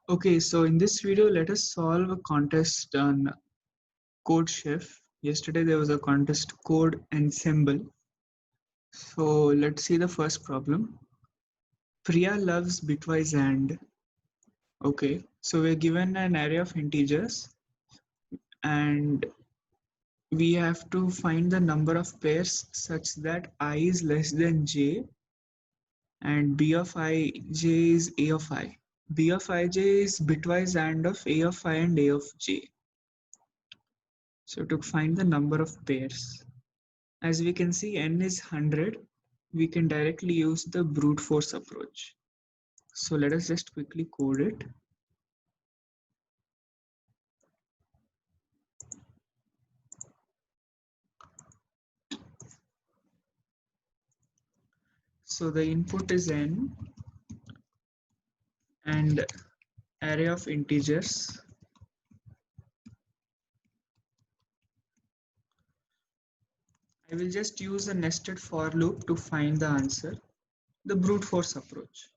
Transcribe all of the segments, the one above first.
Okay, so in this video, let us solve a contest on Code Chef. Yesterday there was a contest Code Ensemble. So let's see the first problem. Priya loves bitwise and. Okay, so we're given an array of integers and we have to find the number of pairs such that I is less than j and b of I j is a of I. B of ij is bitwise and of a of I and a of j. So to find the number of pairs, as we can see n is 100, we can directly use the brute force approach. So let us just quickly code it. So the input is n and array of integers. I will just use a nested for loop to find the answer, the brute force approach.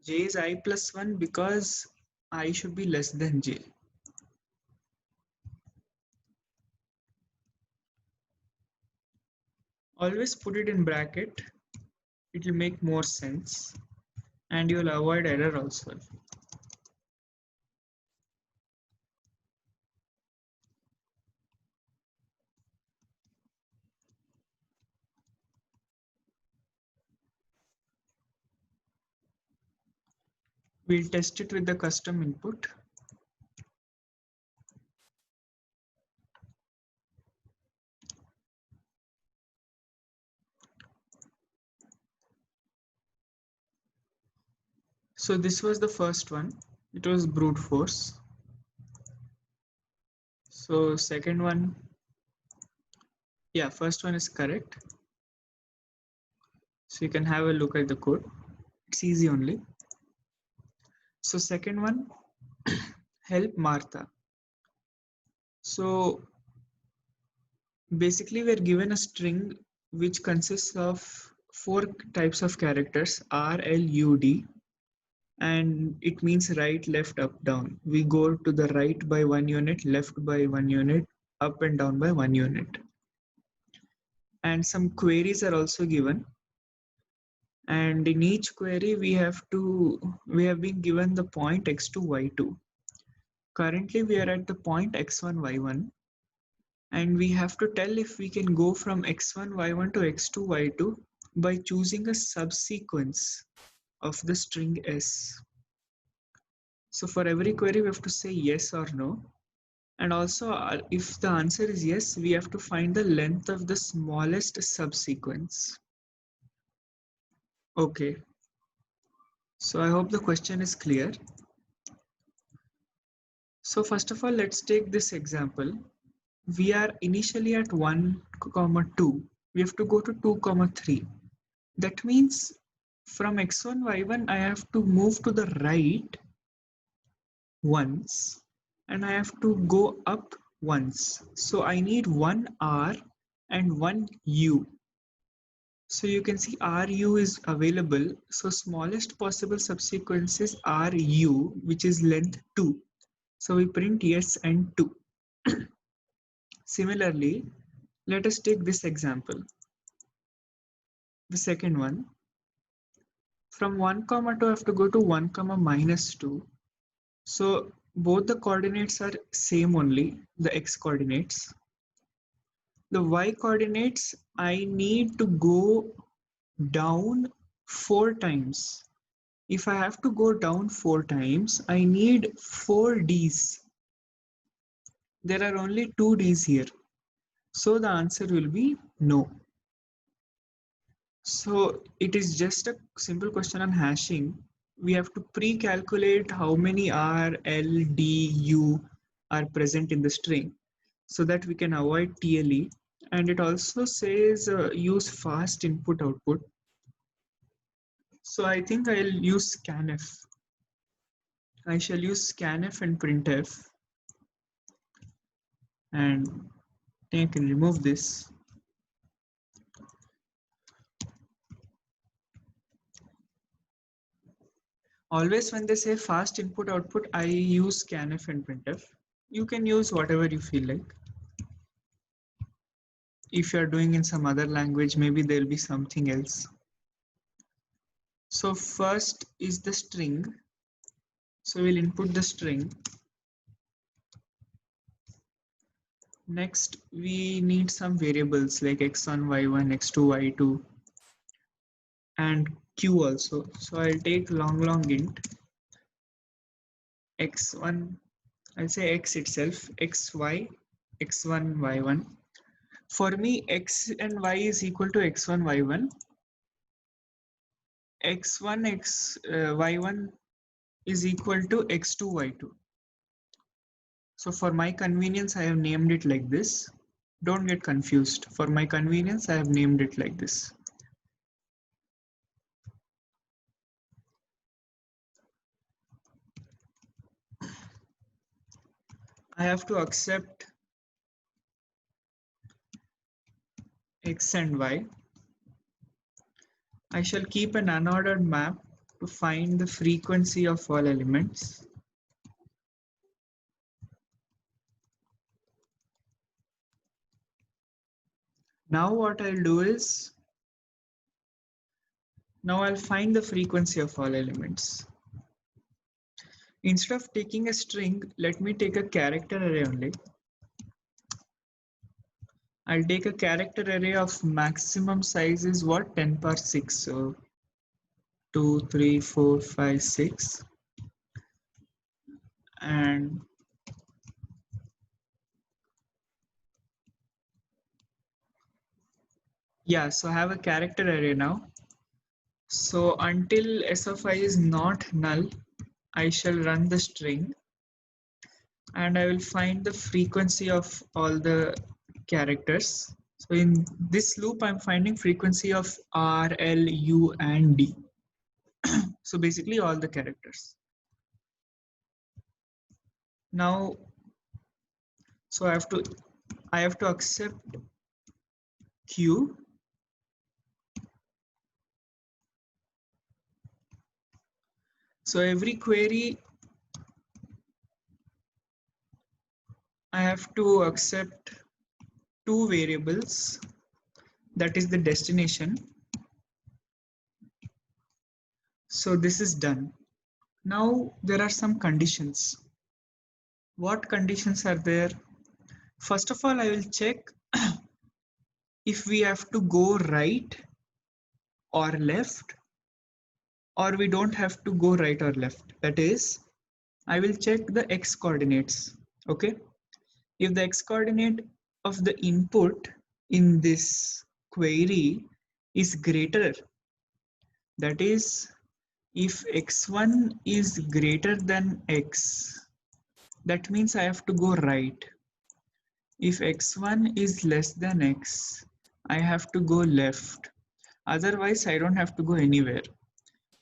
J is I plus 1 because I should be less than j. Always put it in bracket, it will make more sense and you will avoid error also. We'll test it with the custom input. So this was the first one. It was brute force. So second one, yeah, first one is correct. So you can have a look at the code. It's easy only. So second one, help Martha. So basically we're given a string which consists of 4 types of characters, R, L, U, D, and it means right, left, up, down. We go to the right by 1 unit, left by 1 unit, up and down by 1 unit. And some queries are also given. And in each query, we have been given the point x2, y2. Currently, we are at the point x1, y1. And we have to tell if we can go from x1, y1 to x2, y2 by choosing a subsequence of the string s. So for every query, we have to say yes or no. And also, if the answer is yes, we have to find the length of the smallest subsequence. Okay. So I hope the question is clear. So first of all, let's take this example. We are initially at 1, 2. We have to go to 2, 3. That means from x1, y1, I have to move to the right once and I have to go up once. So I need 1 R and 1 U. So you can see RU is available. So smallest possible subsequence is RU, which is length 2. So we print yes and 2. Similarly, let us take this example. The second one. From 1, 2, I have to go to 1, -2. So both the coordinates are same only, the x coordinates. The y coordinates, I need to go down 4 times. If I have to go down 4 times, I need 4 Ds. There are only 2 Ds here. So the answer will be no. So it is just a simple question on hashing. We have to pre-calculate how many R, L, D, U are present in the string so that we can avoid TLE. And it also says use fast input output. So I think I'll use scanf. I shall use scanf and printf, and I can remove this. Always when they say fast input output, I use scanf and printf. You can use whatever you feel like. If you're doing in some other language, maybe there'll be something else. So first is the string. So we'll input the string. Next, we need some variables like x1, y1, x2, y2, and q also. So I'll take long int x1, I'll say x itself, xy, x1, y1. For me, x and y is equal to x1, y1. x1, y1 is equal to x2, y2. So for my convenience, I have named it like this. Don't get confused. For my convenience, I have named it like this. I have to accept x and y. I shall keep an unordered map to find the frequency of all elements. Now what I'll do is, now I'll find the frequency of all elements. Instead of taking a string, let me take a character array only. I'll take a character array of maximum size is what? 10 power 6. So 2, 3, 4, 5, 6. And yeah, so I have a character array now. So until s of I is not null, I shall run the string and I will find the frequency of all the characters. So in this loop, I'm finding frequency of R, L, U, and D. So basically all the characters. Now, so I have to accept Q. So every query, I have to accept two variables. That is the destination. So this is done. Now there are some conditions. What conditions are there? First of all, I will check if we have to go right or left, or we don't have to go right or left. That is, I will check the x coordinates. Okay. If the x coordinate of the input in this query is greater, that is, if x1 is greater than x, that means I have to go right. If x1 is less than x, I have to go left. Otherwise, I don't have to go anywhere.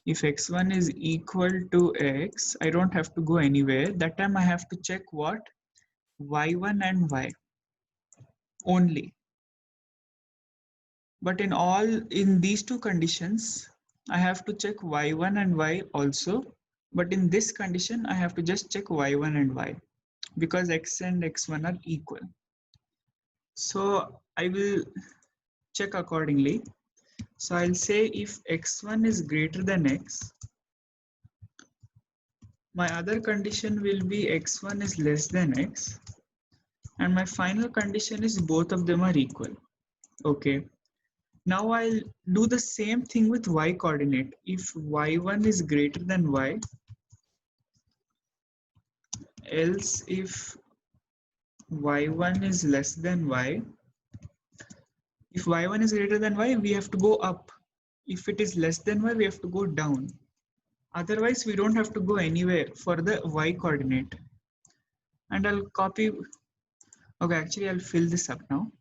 If x1 is equal to x, I don't have to go anywhere. That time I have to check what? Y1 and y only. But in these two conditions, I have to check y1 and y also. But in this condition, I have to just check y1 and y because x and x1 are equal. So I will check accordingly. So I'll say if x1 is greater than x, my other condition will be x1 is less than x, and my final condition is both of them are equal. Okay. Now I'll do the same thing with y coordinate. If y1 is greater than y, else if y1 is less than y, if y1 is greater than y, we have to go up. If it is less than y, we have to go down. Otherwise, we don't have to go anywhere for the y coordinate. And I'll copy. Okay, actually, I'll fill this up now.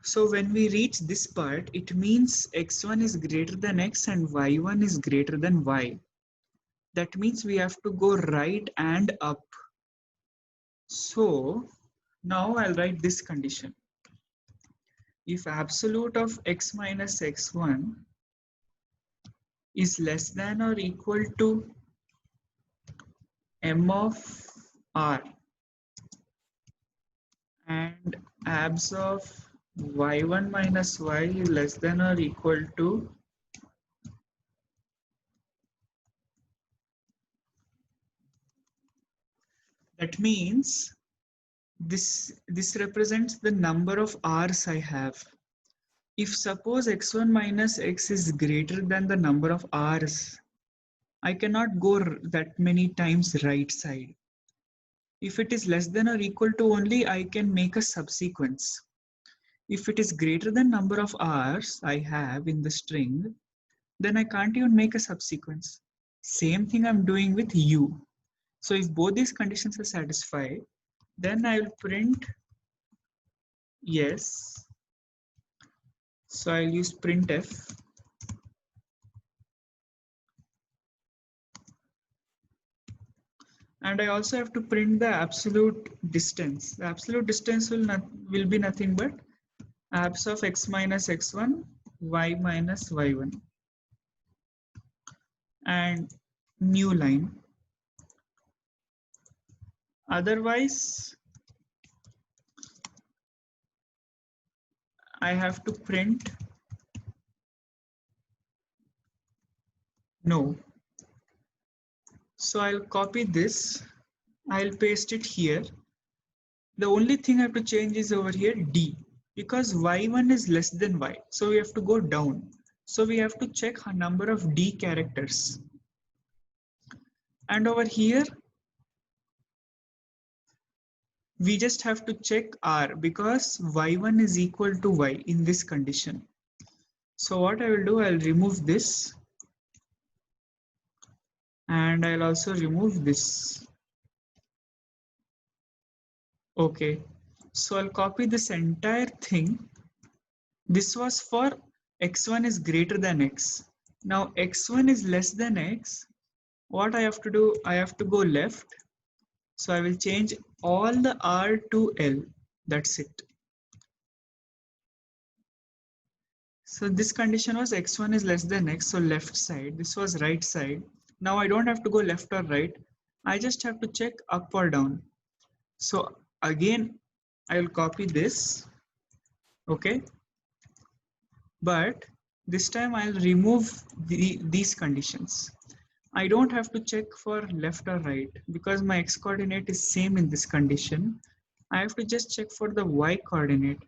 So when we reach this part, it means x1 is greater than x and y1 is greater than y. That means we have to go right and up. So now I'll write this condition. If absolute of x minus x1 is less than or equal to m of r and abs of y1 minus y is less than or equal to that means this represents the number of r's I have. If suppose x1 minus x is greater than the number of r's, I cannot go that many times right side. If it is less than or equal to only, I can make a subsequence. If it is greater than number of r's I have in the string, then I can't even make a subsequence. Same thing I'm doing with u. So if both these conditions are satisfied, then I will print yes. So I'll use printf. And I also have to print the absolute distance. The absolute distance will be nothing but abs of x minus x1, y minus y1. And new line. Otherwise, I have to print no. So I'll copy this. I'll paste it here. The only thing I have to change is over here d, because y1 is less than y. So we have to go down. So we have to check a number of d characters. And over here, we just have to check r because y1 is equal to y in this condition. So what I will do, I'll remove this. And I'll also remove this. Okay, so I'll copy this entire thing. This was for x1 is greater than x. Now x1 is less than x. What I have to do, I have to go left. So I will change all the r to L. That's it. So this condition was x1 is less than x, so left side. This was right side. Now I don't have to go left or right. I just have to check up or down. So again, I will copy this. Okay. But this time I'll remove these conditions. I don't have to check for left or right because my x coordinate is same in this condition. I have to just check for the y coordinate.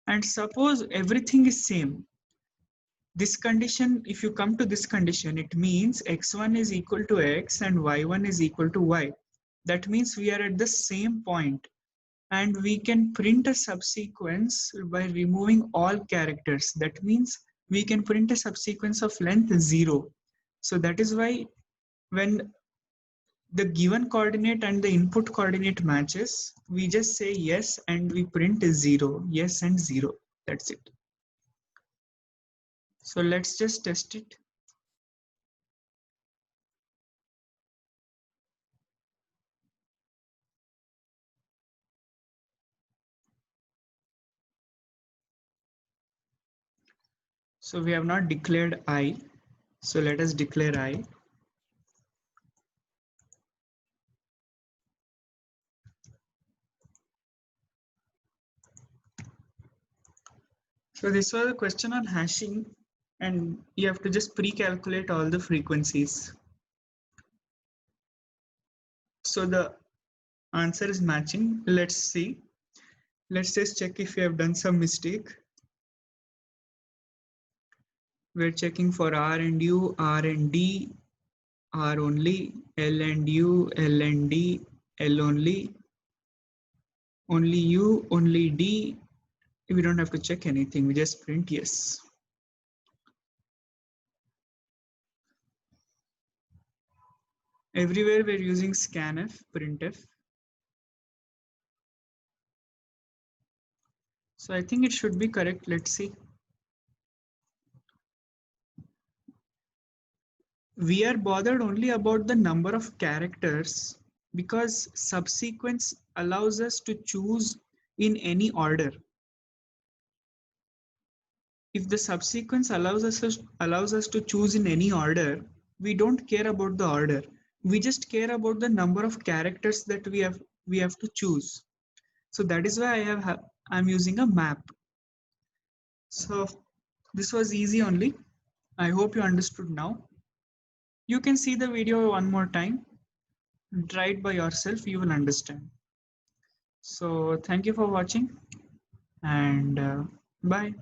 And suppose everything is same. This condition, if you come to this condition, it means x1 is equal to x and y1 is equal to y. That means we are at the same point. And we can print a subsequence by removing all characters. That means we can print a subsequence of length 0. So that is why when the given coordinate and the input coordinate matches, we just say yes and we print 0, yes and 0. That's it. So let's just test it. So we have not declared I. So let us declare I. So this was a question on hashing, and you have to just pre-calculate all the frequencies. So the answer is matching. Let's see. Let's just check if we have done some mistake. We're checking for R and U, R and D, R only, L and U, L and D, L only U, only D. We don't have to check anything. We just print yes. Everywhere we're using scanf, printf. So I think it should be correct. Let's see. We are bothered only about the number of characters because subsequence allows us to choose in any order. If the subsequence allows us to choose in any order, we don't care about the order. We just care about the number of characters that we have to choose. So that is why I'm using a map. So this was easy only. I hope you understood now. You can see the video one more time. Try it by yourself, you will understand. So thank you for watching, and bye.